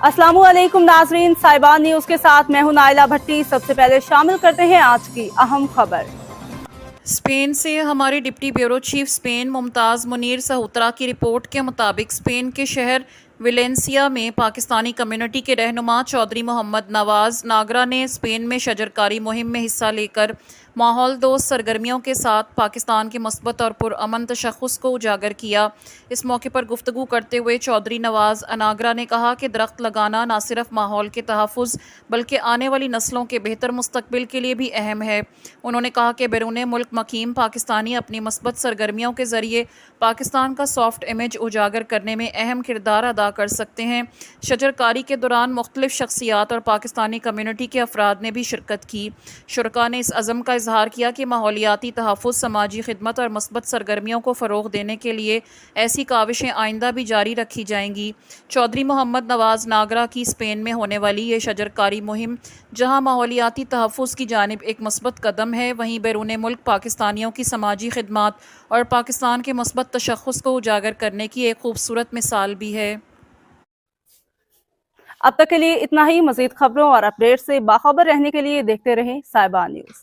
अस्सलामु अलैकुम नाजरीन, साहिबान न्यूज के साथ मैं हूं नाइला भट्टी। सबसे पहले शामिल करते हैं आज की अहम खबर। स्पेन से हमारे deputy bureau chief Spain Mumtaz Munir Sahotra की रिपोर्ट के मुताबिक स्पेन के शहर विलेंसिया में पाकिस्तानी कम्युनिटी के रहनुमा चौधरी मोहम्मद नवाज नागरा ने स्पेन में शजरकारी मुहिम में हिस्सा लेकर माहौल दोस्त सरगर्मियों के साथ पाकिस्तान के मस्बत और पुरअमन तशख़्ख़ुस को उजागर किया। इस मौके पर गुफ्तगू करते हुए चौधरी नवाज अनागरा ने कहा कि दरख्त लगाना न सिर्फ माहौल के तहफ़्फ़ुज़ बल्कि आने वाली नस्लों के बेहतर मुस्तकबिल के लिए भी अहम है। उन्होंने कहा कि बैरून मुल्क मकीम पाकिस्तानी अपनी मस्बत सरगर्मियों के ज़रिए पाकिस्तान का सॉफ्ट इमेज उजागर करने में अहम किरदार अदा कर सकते हैं। शजरकारी के दौरान मुख्तलिफ शख्सियात और पाकिस्तानी कम्युनिटी के अफराद ने भी शिरकत की। शुरका ने इस अज़म का इजहार किया कि माहौलियाती तहफ़्फ़ुज़, समाजी खिदमत और मस्बत सरगर्मियों को फ़रोग़ देने के लिए ऐसी काविशें आइंदा भी जारी रखी जाएंगी। चौधरी मोहम्मद नवाज नागरा की स्पेन में होने वाली ये शजरकारी मुहिम जहाँ माहौलियाती तहफ़्फ़ुज़ की जानिब एक मस्बत कदम है, वहीं बैरून मुल्क पाकिस्तानियों की समाजी खिदमत और पाकिस्तान के मस्बत तशख़्ख़ुस को उजागर करने की एक खूबसूरत मिसाल भी है। अब तक के लिए इतना ही। मज़ीद खबरों और अपडेट से बाखबर रहने के लिए देखते रहें साहिबान न्यूज़।